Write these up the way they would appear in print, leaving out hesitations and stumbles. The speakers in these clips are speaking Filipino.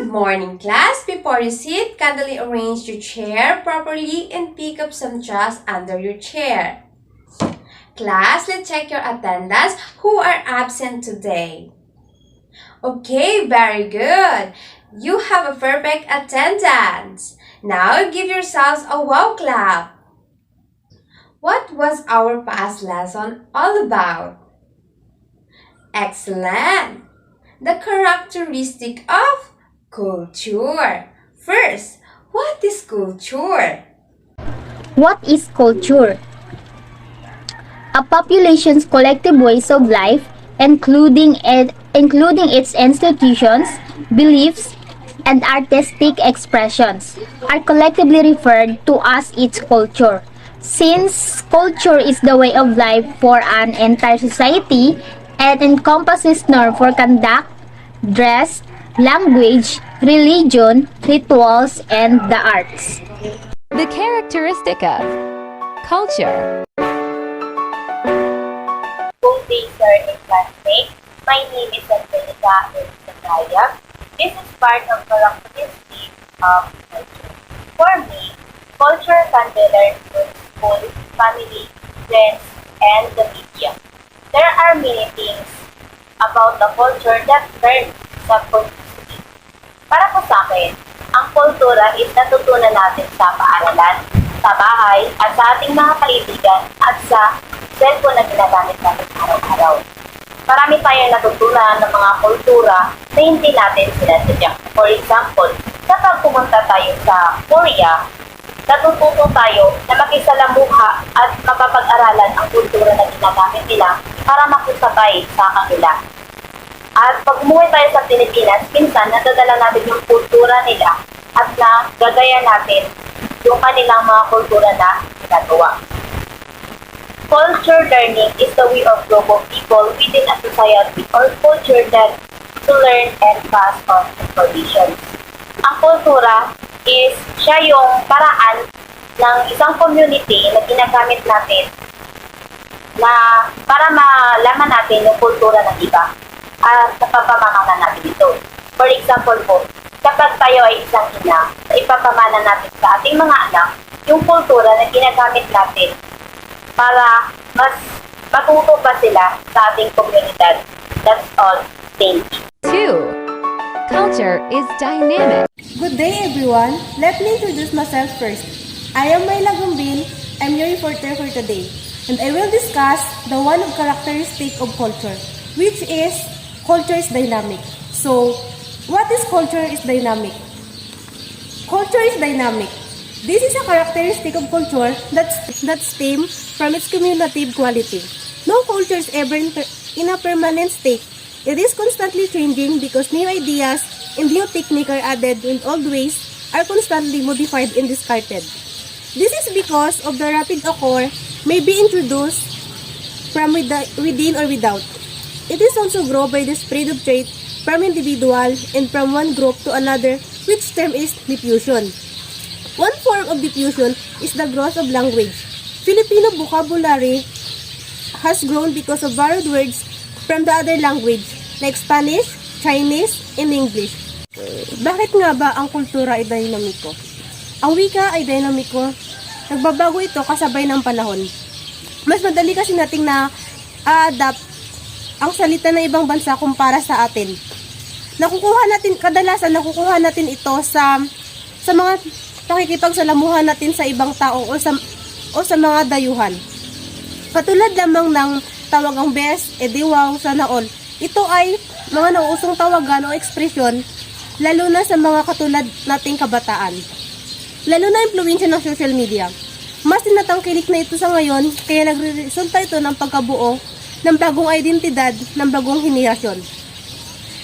Good morning, class. Before you sit, kindly arrange your chair properly and pick up some dust under your chair. Class, let's check your attendance. Who are absent today? Okay, very good. You have a perfect attendance. Now give yourselves a wow clap. What was our past lesson all about? Excellent! The characteristic of culture. First, what is culture? What is culture? A population's collective ways of life, including its institutions, beliefs, and artistic expressions, are collectively referred to as its culture. Since culture is the way of life for an entire society and encompasses norms for conduct, dress, language, religion, rituals, and the arts. The characteristic of culture. Good day, sir and classmates. My name is Angelica Elisandaya. This is part of characteristic of culture. For me, culture can be learned through school, family, friends, and the media. There are many things about the culture that learn subconsciously. Para po sa akin, ang kultura is natutunan natin sa paaralan, sa bahay, at sa ating mga kaibigan, at sa cellphone na ginagamit natin araw-araw. Marami tayong natutunan ng mga kultura na hindi natin sinasadya. For example, kapag pumunta tayo sa Korea, natututo tayo na makisalamuha at mapapag-aralan ang kultura na ginagamit nila para makusabay sa kanila. At pag umuwi tayo sa Pilipinas, minsan nadadala natin yung kultura nila at na gagaya natin yung kanilang mga kultura na ginagawa. Culture learning is the way of group of people within a society or culture that to learn and pass on information. Ang kultura is siya yung paraan ng isang community na ginagamit natin na para malaman natin yung kultura ng iba at napapamana natin ito. For example po, kapag tayo ay isang ina, ipapamana natin sa ating mga anak yung kultura na ginagamit natin para mas matuto pa sila sa ating komunidad. That's all. Thank you. 2. Culture is dynamic. Good day everyone. Let me introduce myself first. I am Myla Gumbin. I'm your reporter for today. And I will discuss the one of characteristic of culture, which is culture is dynamic. So, what is culture is dynamic? Culture is dynamic. This is a characteristic of culture that stems from its cumulative quality. No culture is ever in a permanent state. It is constantly changing because new ideas and new techniques are added and old ways are constantly modified and discarded. This is because of the rapid occur may be introduced from within or without. It is also grown by the spread of trait from individual and from one group to another, which term is diffusion. One form of diffusion is the growth of language. Filipino vocabulary has grown because of borrowed words from the other language like Spanish, Chinese, and English. Bakit nga ba ang kultura ay dinamiko? Ang wika ay dinamiko. Nagbabago ito kasabay ng panahon. Mas madali kasi nating na-adapt ang salita ng ibang bansa kumpara sa atin. Kadalasan nakukuha natin ito sa mga pakikipagsalamuhan natin sa ibang tao o sa mga dayuhan. Katulad lamang ng tawagang best, ediwaw, sana all. Ito ay mga nauusong tawagan o ekspresyon, lalo na sa mga katulad nating kabataan. Lalo na impluwensya ng social media. Mas tinatangkilik na ito sa ngayon, kaya nagre-resulta ito ng pagkabuo ng bagong identidad ng bagong henerasyon.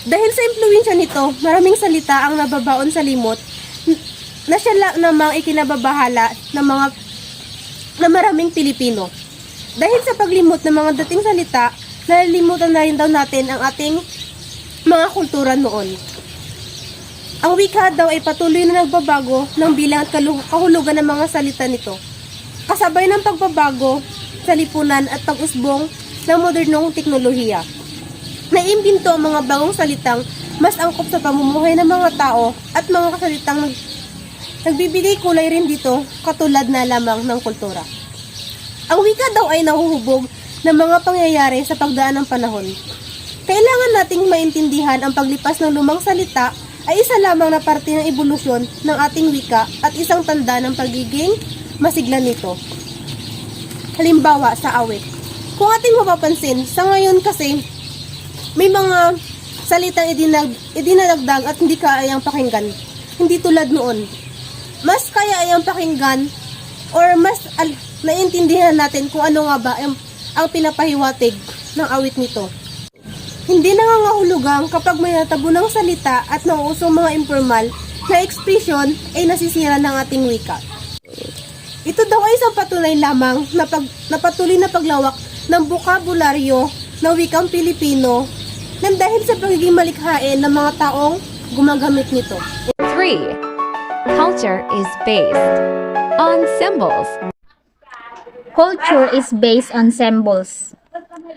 Dahil sa impluwensya nito, maraming salita ang nababaon sa limot na siya namang ikinababahala ng maraming Pilipino. Dahil sa paglimot ng mga dating salita, nalilimutan na rin daw natin ang ating mga kultura noon. Ang wika daw ay patuloy na nagbabago ng bilang at kahulugan ng mga salita nito. Kasabay ng pagbabago sa lipunan at pag-usbong ng modernong teknolohiya. Naimbento ang mga bagong salitang mas angkop sa pamumuhay ng mga tao at mga kasalitang nagbibigay kulay rin dito katulad na lamang ng kultura. Ang wika daw ay nahuhubog ng mga pangyayari sa pagdaan ng panahon. Kailangan nating maintindihan ang paglipas ng lumang salita ay isa lamang na parte ng ebolusyon ng ating wika at isang tanda ng pagiging masigla nito. Halimbawa sa awit. Kung ating mapapansin, sa ngayon kasi may mga salitang idinadagdag at hindi kayang pakinggan. Hindi tulad noon. Mas kaya ayang pakinggan or mas naiintindihan natin kung ano nga ba ang pinapahiwatig ng awit nito. Hindi nangangahulugang kapag may natabunang salita at nauusong mga informal na ekspresyon ay nasisira ng ating wika. Ito daw ay isang patunay lamang na patuloy na paglawak ng bokabularyo ng wikang Pilipino nang dahil sa pagiging malikhain ng mga taong gumagamit nito. 3. Culture is based on symbols. Culture is based on symbols.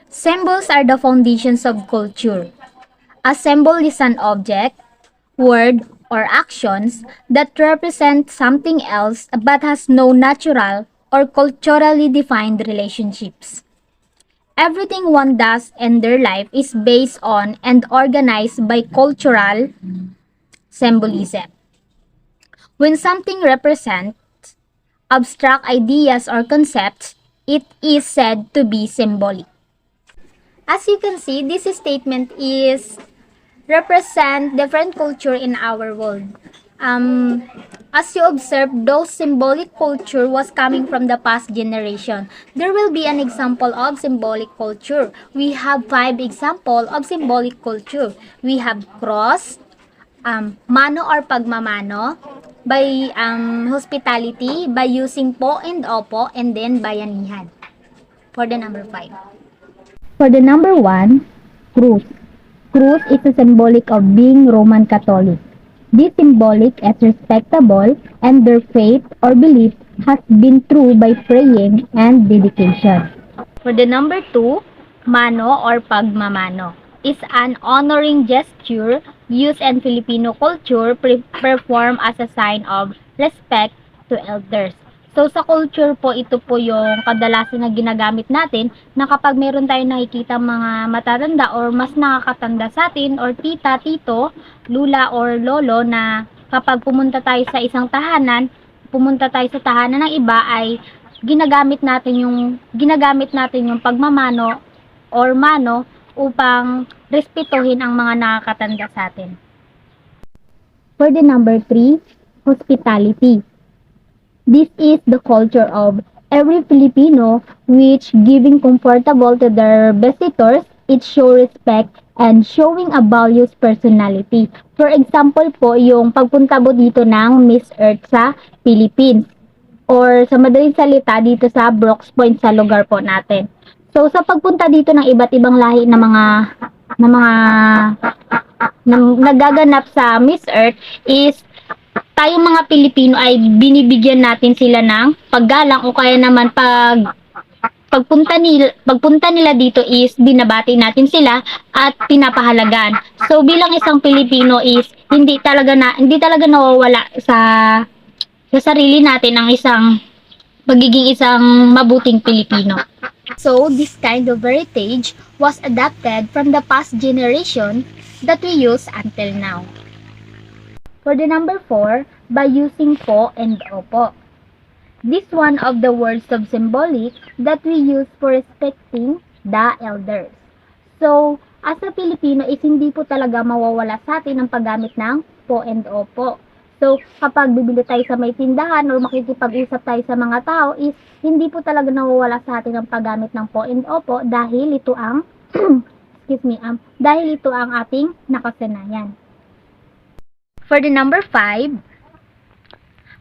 Symbols are the foundations of culture. A symbol is an object, word, or actions that represent something else but has no natural or culturally defined relationships. Everything one does in their life is based on and organized by cultural symbolism. When something represents abstract ideas or concepts, it is said to be symbolic. As you can see, this statement is represent different culture in our world. As you observe, those symbolic culture was coming from the past generation. There will be an example of symbolic culture. We have 5 example of symbolic culture. We have cross, mano or pagmamano, by hospitality, by using po and opo, and then bayanihan. For the number 5. For the number 1, cruz. Cruz is a symbolic of being Roman Catholic. This symbolic is respectable and their faith or belief has been true by praying and dedication. For the number 2, mano or pagmamano is an honoring gesture used in Filipino culture performed as a sign of respect to elders. So sa culture po, ito po yung kadalasan na ginagamit natin na kapag meron tayong nakikita mga matatanda or mas nakakatanda sa atin or tita, tito, lula or lolo na kapag pumunta tayo sa isang tahanan, pumunta tayo sa tahanan ng iba ay ginagamit natin yung pagmamano or mano upang respetuhin ang mga nakakatanda sa atin. For the number 3, hospitality. This is the culture of every Filipino which giving comfortable to their visitors, it show respect and showing a values personality. For example po, yung pagpunta po dito ng Miss Earth sa Philippines or sa madaling salita dito sa Brooks Point sa lugar po natin. So sa pagpunta dito ng iba't ibang lahi na nagaganap sa Miss Earth is tayong mga Pilipino ay binibigyan natin sila ng paggalang o kaya naman pagpunta nila dito is binabati natin sila at pinapahalagan. So bilang isang Pilipino is hindi talaga nawawala sa sarili natin ang pagiging isang mabuting Pilipino. So this kind of heritage was adapted from the past generation that we use until now. For the number 4, by using po and opo. This one of the words of symbolic that we use for respecting the elders. So, as a Filipino is hindi po talaga mawawala sa atin ang paggamit ng po and opo. So, kapag bibili tayo sa may tindahan or makikipag-usap tayo sa mga tao is hindi po talaga nawawala sa atin ang paggamit ng po and opo dahil ito ang dahil ito ang ating nakasanayan. For the number 5,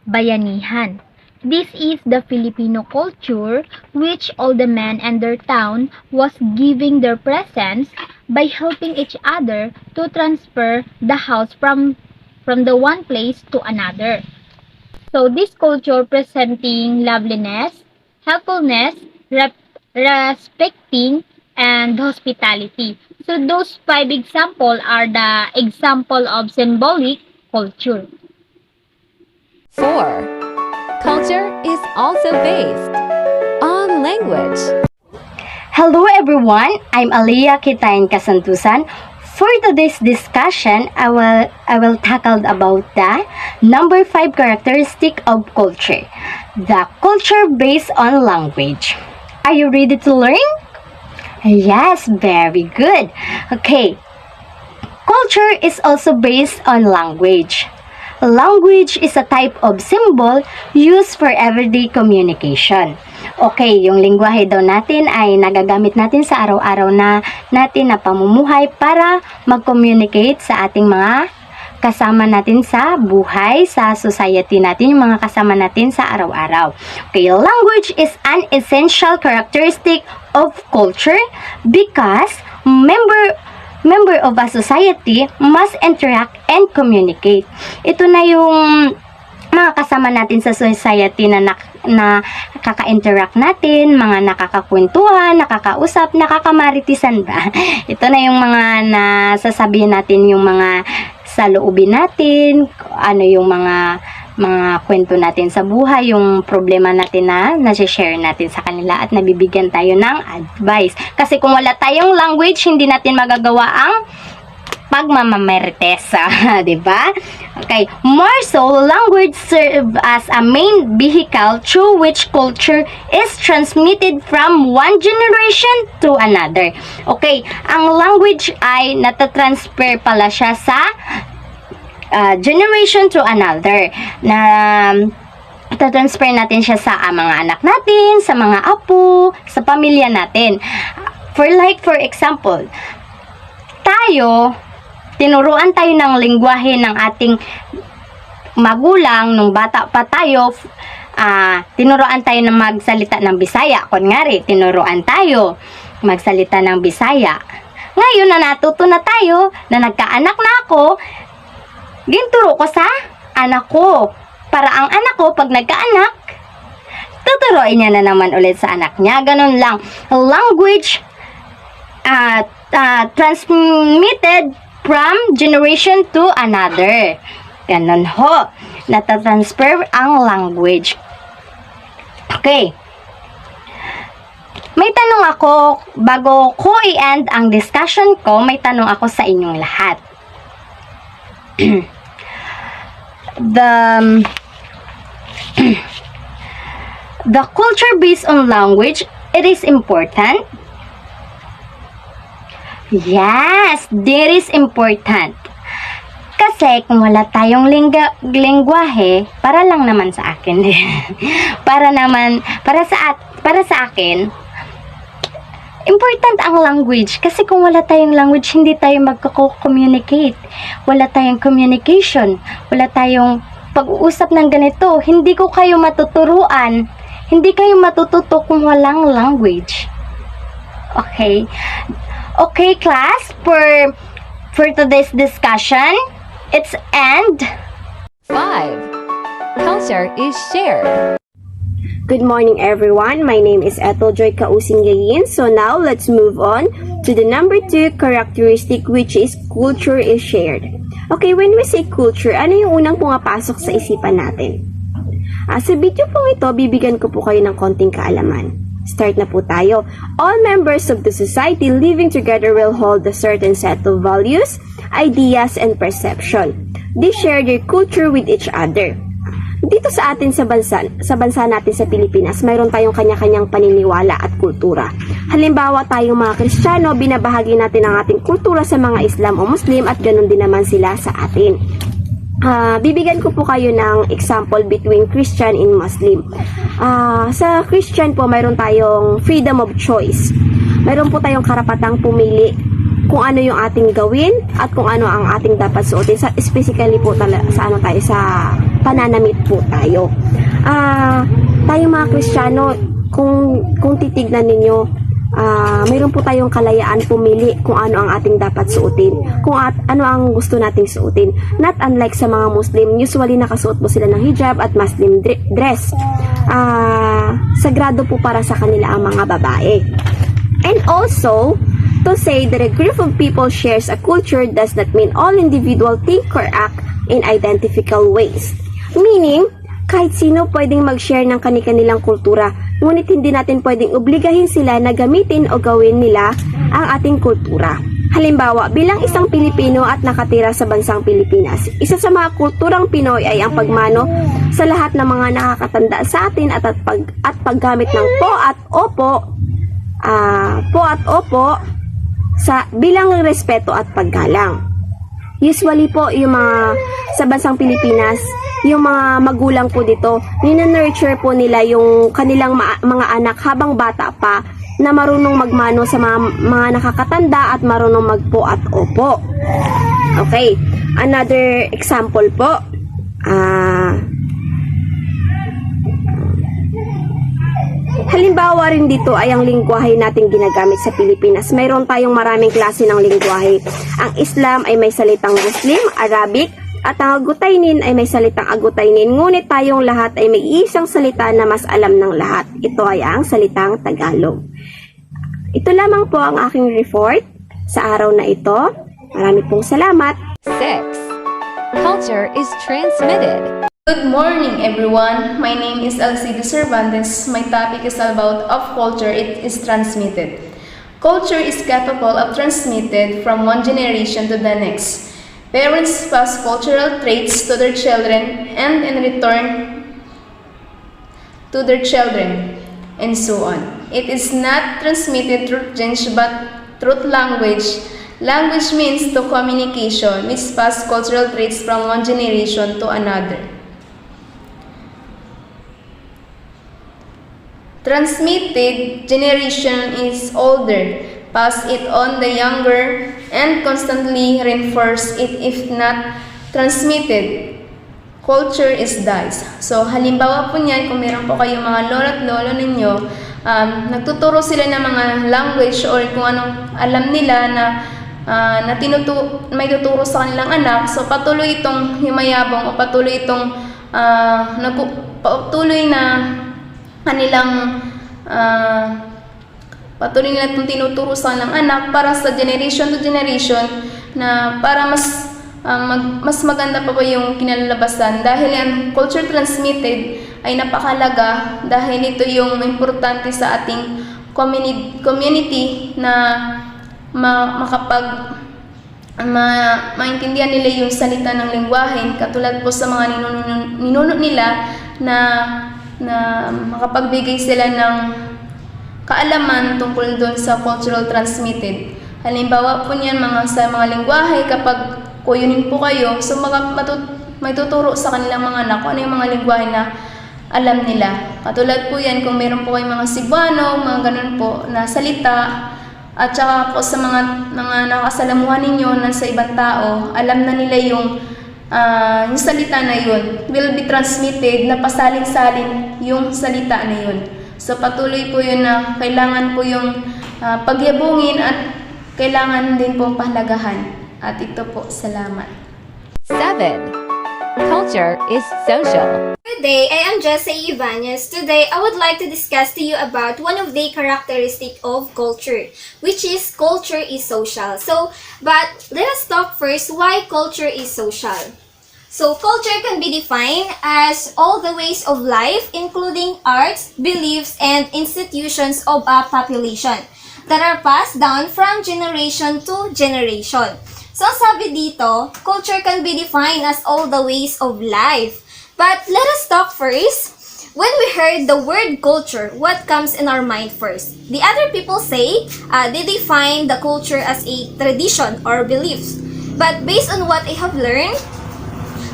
bayanihan. This is the Filipino culture which all the men in their town was giving their presents by helping each other to transfer the house from the one place to another. So this culture presenting loveliness, helpfulness, respecting, and hospitality. So those 5 examples are the example of symbolic culture. 4. Culture is also based on language. Hello everyone, I'm Aliyah Kitain Kasantusan. For today's discussion, I will tackle about the number 5 characteristic of culture. The culture based on language. Are you ready to learn? Yes, very good. Okay. Culture is also based on language. Language is a type of symbol used for everyday communication. Okay, yung lingwahe daw natin ay nagagamit natin sa araw-araw na natin na pamumuhay para mag-communicate sa ating mga kasama natin sa buhay, sa society natin, yung mga kasama natin sa araw-araw. Okay, language is an essential characteristic of culture because member of a society must interact and communicate. Ito na yung mga kasama natin sa society na nakaka-interact natin, mga nakakakwentuhan, nakakausap, nakakamaritisan ba? Ito na yung mga nasasabihin natin, yung mga sa loobin natin, ano yung mga kwento natin sa buhay, yung problema natin na nasi-share natin sa kanila at nabibigyan tayo ng advice. Kasi kung wala tayong language, hindi natin magagawa ang pagmamarites, di ba? Okay, more so, language serve as a main vehicle through which culture is transmitted from one generation to another. Okay, ang language ay natatransfer pala siya sa generation to another, na transfer natin siya sa mga anak natin, sa mga apo, sa pamilya natin. For example, tinuruan tayo ng lingwahe ng ating magulang nung bata pa tayo. Tinuruan tayo na magsalita ng Bisaya. Kunyari, tinuruan tayo magsalita ng Bisaya. Ngayon na natuto na tayo, na nagkaanak na ako, ginturo ko sa anak ko. Para ang anak ko, pag nagkaanak, tuturuin niya na naman ulit sa anak niya. Ganun lang. Language transmitted from generation to another. Ganun ho. Natatransfer ang language. Okay. May tanong ako, bago ko i-end ang discussion ko, may tanong ako sa inyong lahat. The culture based on language, it is important. Yes, that is important. Kasi kung wala tayong lingwahe, para lang naman sa akin. para sa akin, important ang language. Kasi kung wala tayong language, hindi tayo magko-communicate. Wala tayong communication. Wala tayong pag-uusap ng ganito. Hindi ko kayo matuturuan. Hindi kayo matututo kung walang language. Okay? Okay, class, for today's discussion, it's end. 5. Culture is shared. Good morning, everyone. My name is Ethel Joy Kausing-Gayin. So now, let's move on to the number 2 characteristic, which is culture is shared. Okay, when we say culture, ano yung unang pumapasok sa isipan natin? Sa video po ito, bibigyan ko po kayo ng konting kaalaman. Start na po tayo. All members of the society living together will hold a certain set of values, ideas, and perception. They share their culture with each other. Dito sa atin sa bansa natin sa Pilipinas, mayroon tayong kanya-kanyang paniniwala at kultura. Halimbawa, tayong mga Kristiyano, binabahagi natin ang ating kultura sa mga Islam o Muslim at ganun din naman sila sa atin. Bibigyan ko po kayo ng example between Christian and Muslim. Sa Christian po, mayroon tayong freedom of choice. Mayroon po tayong karapatang pumili kung ano yung ating gawin at kung ano ang ating dapat suotin. Specifically po sa pananamit po tayo. Tayong mga Kristiyano, kung titignan ninyo, mayroon po tayong kalayaan pumili kung ano ang ating dapat suotin, ano ang gusto nating suotin. Not unlike sa mga Muslim, usually nakasuot po sila ng hijab at Muslim dress. Sagrado po para sa kanila ang mga babae. And also, to say that a group of people shares a culture does not mean all individuals think or act in identical ways. Meaning, kahit sino pwedeng mag-share ng kani-kanilang kultura, ngunit hindi natin pwedeng obligahin sila na gamitin o gawin nila ang ating kultura. Halimbawa, bilang isang Pilipino at nakatira sa bansang Pilipinas, isa sa mga kulturang Pinoy ay ang pagmano sa lahat ng mga nakakatanda sa atin at paggamit ng po at opo sa bilang respeto at paggalang. Usually po, yung mga sa bansang Pilipinas, yung mga magulang po dito, nina-nurture po nila yung kanilang mga anak habang bata pa na marunong magmano sa mga nakakatanda at marunong magpo at opo. Okay, another example po. Halimbawa rin dito ay ang lingwahe natin ginagamit sa Pilipinas. Mayroon tayong maraming klase ng lingwahe. Ang Islam ay may salitang Muslim, Arabic, at ang Agutaynin ay may salitang Agutaynin. Ngunit tayong lahat ay may isang salita na mas alam ng lahat. Ito ay ang salitang Tagalog. Ito lamang po ang aking report sa araw na ito. Marami pong salamat. 6. Culture is transmitted. Good morning, everyone. My name is Alcide Cervantes. My topic is about of culture. It is transmitted. Culture is capable of transmitted from one generation to the next. Parents pass cultural traits to their children and in return to their children, and so on. It is not transmitted through change but through language. Language means to communication, which pass cultural traits from one generation to another. Transmitted generation is older, pass it on the younger, and constantly reinforce it if not transmitted. Culture is dies. So, halimbawa po niyan, kung meron po kayong mga lolo at lolo ninyo, nagtuturo sila ng mga language or kung anong alam nila na may tuturo sa kanilang anak, so patuloy itong himayabong o patuloy itong patuloy na kanilang patuloy nila itong tinuturo sa kanilang anak para sa generation to generation na para mas maganda pa po yung kinalalabasan dahil ang culture transmitted ay napakalaga dahil ito yung importante sa ating community na maintindihan nila yung salita ng lengguwahe katulad po sa mga ninuno nila na makapagbigay sila ng kaalaman tungkol doon sa cultural transmitted. Halimbawa po niyan sa mga lengguwahe kapag kuyunin po kayo, so may tuturo sa kanilang mga anak kung ano yung mga lengguwahe na alam nila. Katulad po yan kung meron po kayong mga Cebuano, mga ganun po na salita, at saka po sa mga nakasalamuhan ninyo na sa ibang tao, alam na nila yung salita na yun will be transmitted na pasalin-salin yung salita na yun. So patuloy po yun na kailangan po yung pagyabungin at kailangan din po pahalagahan. At ito po, salamat. 7. Culture is social. Good day, I am Jessie Ibanez. Today, I would like to discuss to you about one of the characteristics of culture, which is culture is social. But let us talk first why culture is social. So, culture can be defined as all the ways of life, including arts, beliefs, and institutions of a population that are passed down from generation to generation. So, sabi dito, culture can be defined as all the ways of life. But let us talk first. When we heard the word culture, what comes in our mind first? The other people say they define the culture as a tradition or beliefs. But based on what I have learned,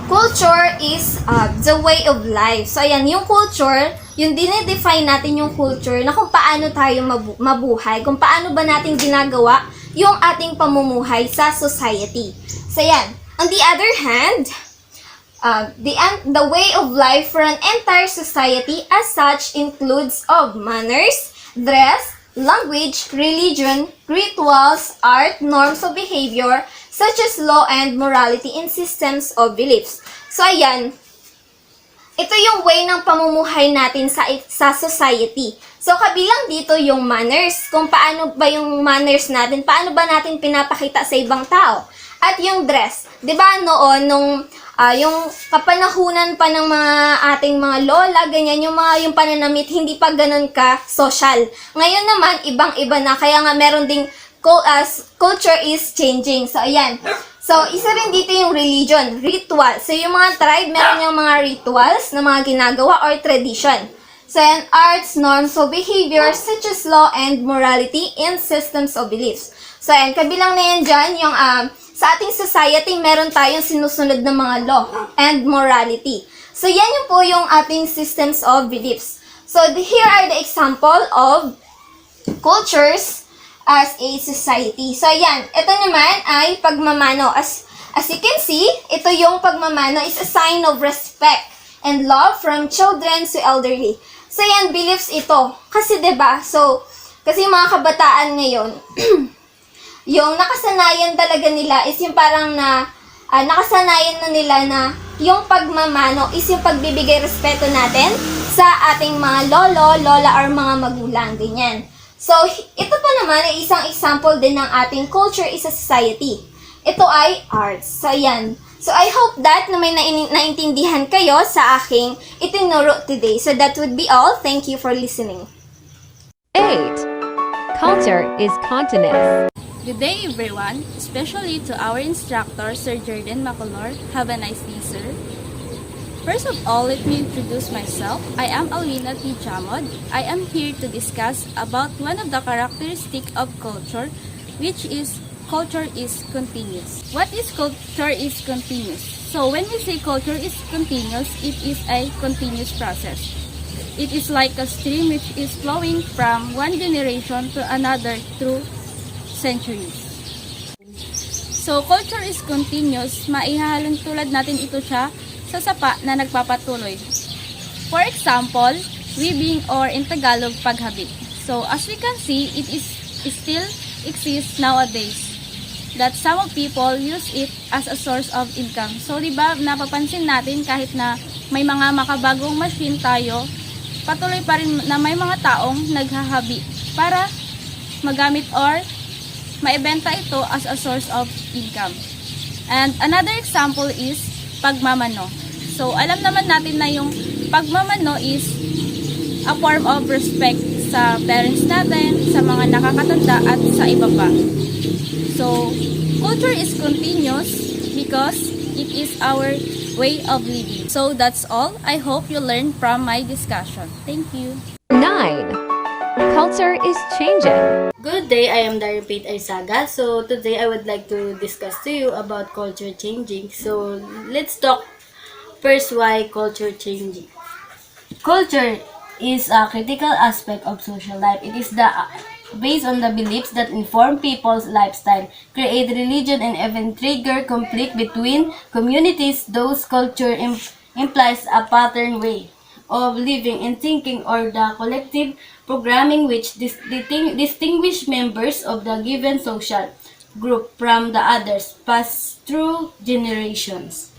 culture is the way of life. So, ayan, yung culture, yung dinedefine natin yung culture na kung paano tayo mabuhay, kung paano ba natin ginagawa yung ating pamumuhay sa society. So, yan. On the other hand, the way of life for an entire society as such includes of manners, dress, language, religion, rituals, art, norms of behavior, such as law and morality and systems of beliefs. So, ayan. ito yung way ng pamumuhay natin sa society. So, kabilang dito yung manners. Kung paano ba yung manners natin, paano ba natin pinapakita sa ibang tao. At yung dress. 'Di ba noon, yung kapanahunan pa ng mga ating mga lola, ganyan, yung pananamit, hindi pa ganun ka social. Ngayon naman, ibang-iba na. Kaya nga meron ding culture is changing. So, ayan. So, isa rin dito yung religion, ritual. So, yung mga tribe, meron yung mga rituals na mga ginagawa or tradition. So, and arts, norms, so behaviors such as law and morality and systems of beliefs. So, and kabilang na yan dyan, yung sa ating society, meron tayong sinusunod na mga law and morality. So, yan yung po yung ating systems of beliefs. So, here are the example of cultures as a society. So, ayan. Ito naman ay pagmamano. As you can see, ito yung pagmamano is a sign of respect and love from children to elderly. So, ayan, beliefs ito. Kasi, 'di ba? So, kasi mga kabataan ngayon, yung nakasanayan talaga nila is yung parang nakasanayan na nila na yung pagmamano is yung pagbibigay respeto natin sa ating mga lolo, lola, or mga magulang, ganyan. So, ito pa naman ay isang example din ng ating culture is a society. Ito ay arts. So, ayan. So, I hope that na may naintindihan kayo sa aking itinuro today. So, that would be all. Thank you for listening. 8. Culture is continence. Good day everyone, especially to our instructor, Sir Jordan Macolor. Have a nice day, sir. First of all, let me introduce myself. I am Alina T. Chamod. I am here to discuss about one of the characteristics of culture, which is culture is continuous. What is culture is continuous? So when we say culture is continuous, it is a continuous process. It is like a stream which is flowing from one generation to another through centuries. So, culture is continuous. Maihahalin tulad natin ito siya sa sapa na nagpapatuloy. For example, weaving or in Tagalog, paghabit. So, as we can see, it still exists nowadays. That some of people use it as a source of income. So, diba, napapansin natin kahit na may mga makabagong machine tayo, patuloy pa rin na may mga taong naghahabi para magamit or maibenta ito as a source of income. And another example is pagmamano. So, alam naman natin na yung pagmamano is a form of respect sa parents natin, sa mga nakakatanda, at sa iba pa. So, culture is continuous because it is our way of living. So, that's all. I hope you learned from my discussion. Thank you. 9. Culture is changing. Good day, I am Dario Pate Arzaga. So today I would like to discuss to you about culture changing. So let's talk first why culture changing. Culture is a critical aspect of social life. It is based on the beliefs that inform people's lifestyle, create religion, and even trigger conflict between communities. Those culture implies a pattern way of living and thinking or the collective programming which distinguish members of the given social group from the others passed through generations.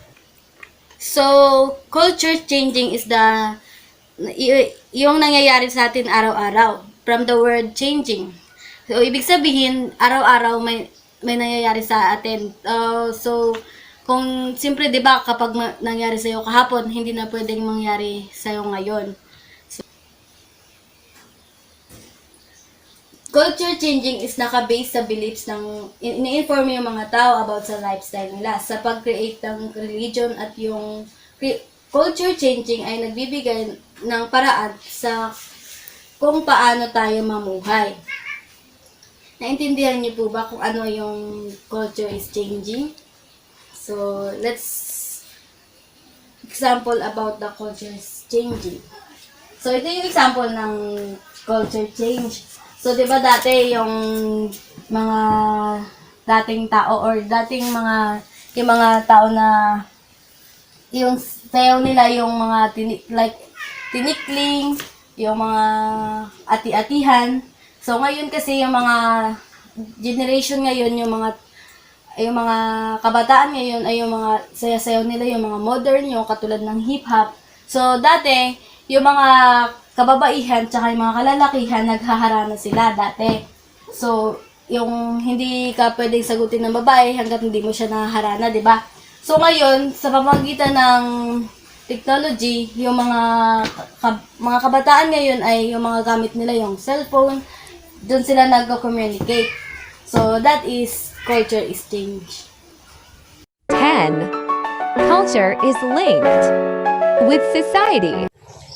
So, culture changing is yung nangyayari sa atin araw-araw from the word changing. So, ibig sabihin, araw-araw may nangyayari sa atin. So, kung siyempre, di ba, kapag nangyari sa'yo kahapon, hindi na pwedeng mangyari sa'yo ngayon. So, culture changing is naka-base sa beliefs ng, ini-inform yung mga tao about sa lifestyle nila, sa pag-create ng religion, at yung culture changing ay nagbibigay ng paraan sa kung paano tayo mamuhay. Naintindihan niyo po ba kung ano yung culture is changing? So, let's example about the culture changing. So, ito yung example ng culture change. So, di ba dati yung mga dating tao or dating yung mga tao na yung sayaw nila yung mga tinikling, yung mga ati-atihan. So, ngayon kasi yung mga generation ngayon, yung mga kabataan ngayon ay yung mga sayaw nila, yung mga modern, yung katulad ng hip-hop. So, dati, yung mga kababaihan tsaka yung mga kalalakihan, naghaharana sila dati. So, yung hindi ka pwedeng sagutin ng babae hanggat hindi mo siya nahaharana, di ba? So, ngayon, sa pamamagitan ng technology, yung mga kabataan ngayon ay yung mga gamit nila yung cellphone, doon sila nag-communicate. So, that is culture exchange. 10. Culture is linked with society.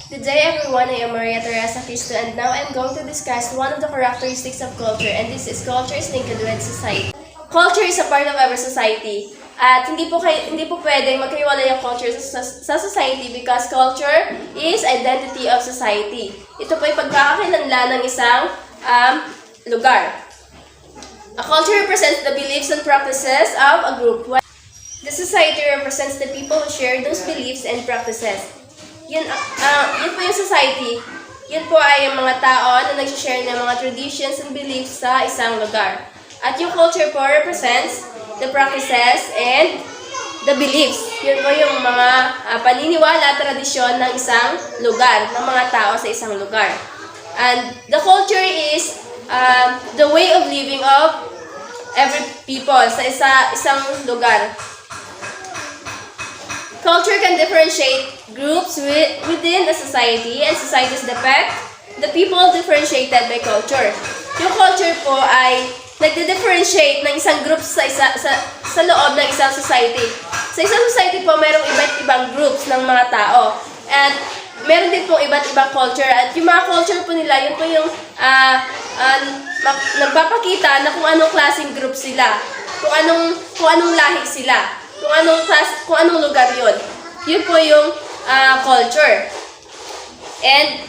Good day everyone, I am Maria Teresa Cristo and now I'm going to discuss one of the characteristics of culture, and this is culture is linked with society. Culture is a part of our society at hindi po pwedeng magkaiwalay yung culture sa society because culture is identity of society. Ito po ay pagkakakilanlan ng isang lugar. A culture represents the beliefs and practices of a group. The society represents the people who share those beliefs and practices. Yun po yung society. Yun po ay yung mga tao na nag-share ng mga traditions and beliefs sa isang lugar. At yung culture po represents the practices and the beliefs. Yun po yung mga paniniwala, tradisyon ng isang lugar, ng mga tao sa isang lugar. And the culture is the way of living of every people sa isang lugar. Culture can differentiate groups within a society, and societies depict the people differentiated by culture. Yung culture po ay nagde-differentiate ng isang group sa loob ng isang society. Sa isang society po, mayroong iba't ibang groups ng mga tao. At meron din po iba't ibang culture. At yung mga culture po nila, yun po yung nagpapakita na kung anong klaseng group sila, kung anong lahi sila, kung anong lugar yun. Yun po yung culture. And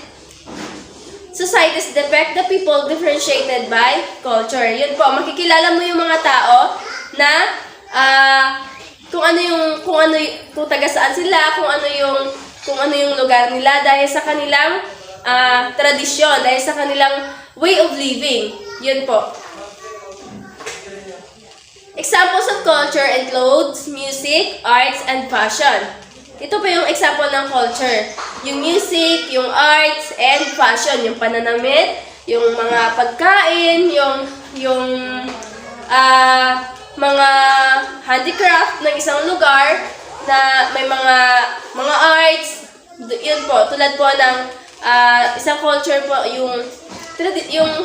societies depict the people differentiated by culture. Yun po, makikilala mo yung mga tao na kung taga saan sila, kung ano yung lugar nila dahil sa kanilang tradisyon, dahil sa kanilang way of living. Yun po. Examples of culture include music, arts, and fashion. Ito po yung example ng culture. Yung music, yung arts, and fashion. Yung pananamit, yung mga pagkain, yung mga handicraft ng isang lugar na may mga arts. Yun po, tulad po ng isang culture po, yung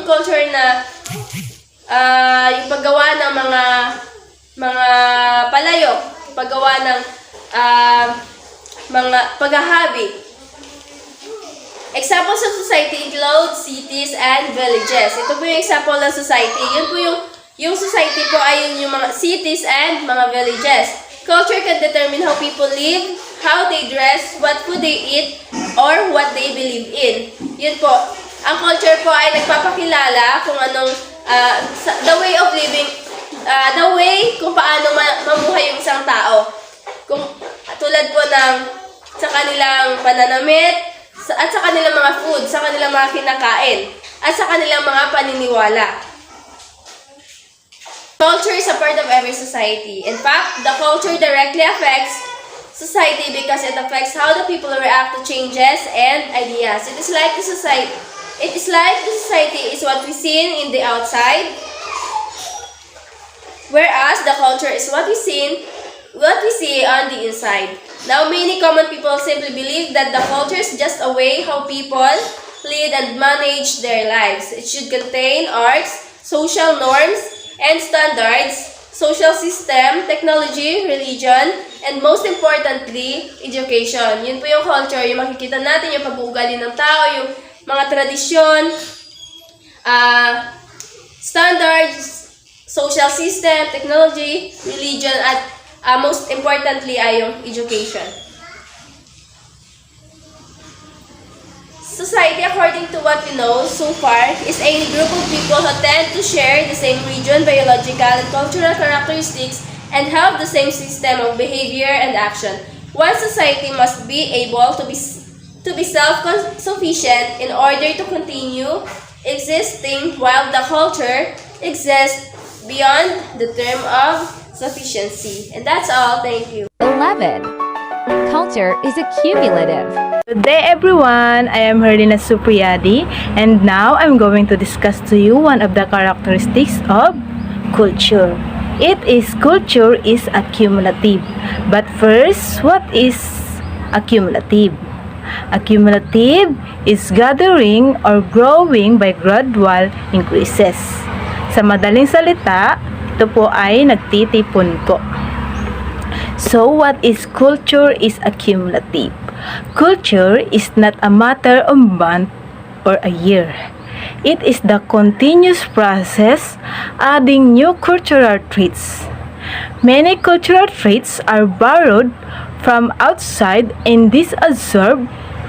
culture na yung paggawa ng mga palayok, paggawa ng mga paghahabi. Examples of society include cities and villages. Ito po yung example ng society. Yun po yung society po ay yung mga cities and mga villages. Culture can determine how people live, how they dress, what food they eat, or what they believe in. Yun po. Ang culture po ay nagpapakilala kung anong the way of living, the way kung paano mamuhay yung isang tao. Tulad po ng sa kanilang pananamit, at sa kanilang mga food, sa kanilang mga kinakain, at sa kanilang mga paniniwala. Culture is a part of every society. In fact, the culture directly affects society because it affects how the people react to changes and ideas. It is like the society is what we see in the outside, whereas the culture is what we see on the inside. Now, many common people simply believe that the culture is just a way how people lead and manage their lives. It should contain arts, social norms and standards, social system, technology, religion, and most importantly, education. Yun po yung culture, yung makikita natin, yung pag-uugali ng tao, yung mga tradisyon, standards, social system, technology, religion, at most importantly ay yung education. Society, according to what we know so far, is a group of people who tend to share the same region, biological, and cultural characteristics and have the same system of behavior and action. One society must be able to be self-sufficient in order to continue existing, while the culture exists beyond the term of sufficiency. And that's all. Thank you. 11. Culture is accumulative. Good day everyone, I am Herlina Supriyadi and now I'm going to discuss to you one of the characteristics of culture. Culture is accumulative. But first, what is accumulative? Accumulative is gathering or growing by gradual increases. Sa madaling salita, ito po ay nagtitipon po. So, what is culture is accumulative. Culture is not a matter of month or a year. It is the continuous process adding new cultural traits. Many cultural traits are borrowed from outside and disadsorbed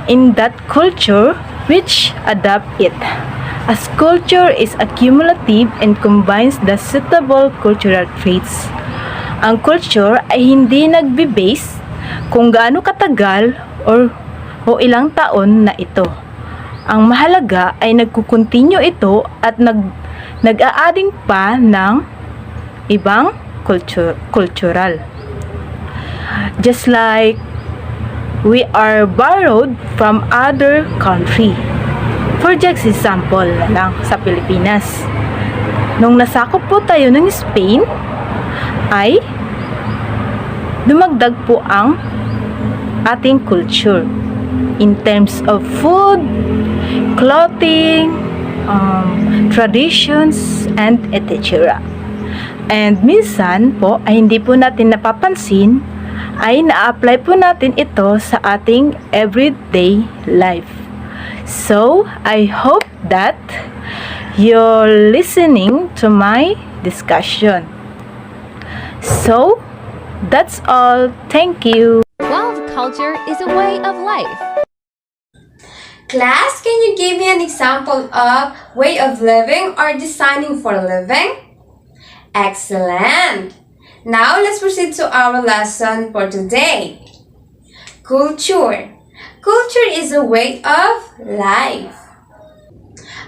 in that culture which adapt it. As culture is accumulative and combines the suitable cultural traits. Ang culture ay hindi nagbe-base kung gaano katagal o ilang taon na ito. Ang mahalaga ay nagkukontinue ito at nag-a-adding pa ng ibang cultural. Just like we are borrowed from other country. For just example lang sa Pilipinas. Nung nasakop po tayo ng Spain, ay dumagdag po ang ating culture in terms of food, clothing, traditions, and etc. And minsan po ay hindi po natin napapansin ay na-apply po natin ito sa ating everyday life. So, I hope that you're listening to my discussion. So, that's all. Thank you. Well, culture is a way of life. Class, can you give me an example of way of living or designing for living? Excellent! Now, let's proceed to our lesson for today. Culture. Culture is a way of life.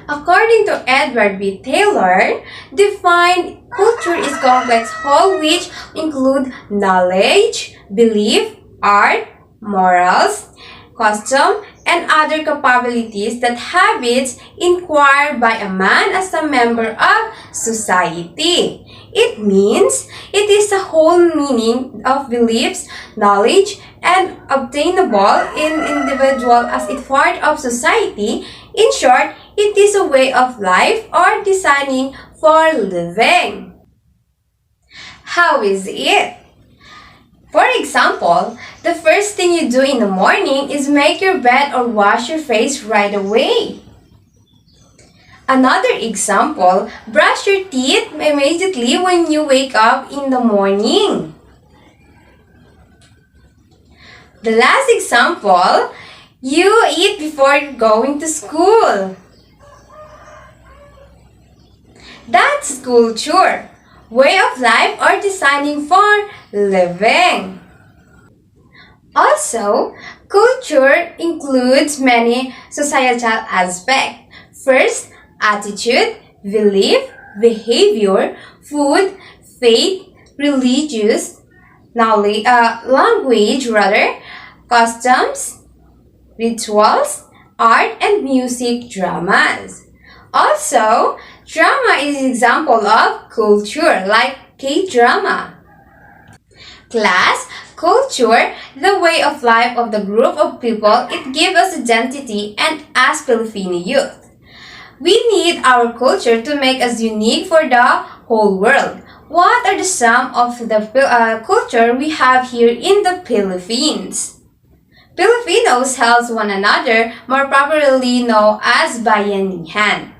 According to Edward B. Taylor, defined culture is complex whole which include knowledge, belief, art, morals, custom, and other capabilities that habits acquired by a man as a member of society. It means it is a whole meaning of beliefs, knowledge, and obtainable in individual as it part of society. In short, it is a way of life or designing for living. How is it? For example, the first thing you do in the morning is make your bed or wash your face right away. Another example, brush your teeth immediately when you wake up in the morning. The last example, you eat before going to school. That's culture, way of life or designing for living. Also, culture includes many societal aspects. First, attitude, belief, behavior, food, faith, religious, knowledge, language, customs, rituals, art, and music dramas. Also, drama is an example of culture, like K-drama. Class, culture, the way of life of the group of people, it gives us identity and as Filipino youth. We need our culture to make us unique for the whole world. What are the some of the culture we have here in the Philippines? Filipinos help one another, more properly known as bayanihan.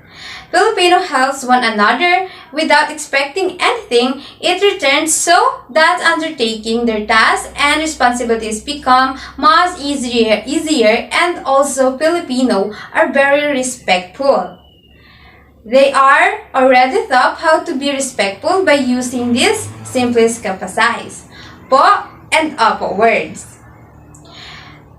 Filipino helps one another without expecting anything. It returns so that undertaking their tasks and responsibilities become much easier and also Filipino are very respectful. They are already taught how to be respectful by using these simplest kapasais, po and opo words.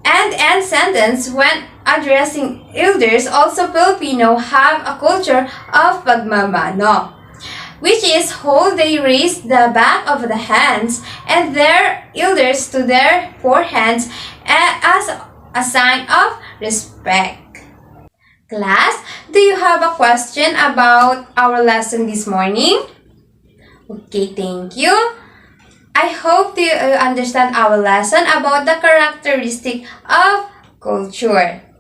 And end sentence when addressing elders, also Filipino have a culture of pagmamano, which is how they raise the back of the hands and their elders to their forehands as a sign of respect. Class, do you have a question about our lesson this morning? Okay, thank you. I hope you understand our lesson about the characteristic of culture.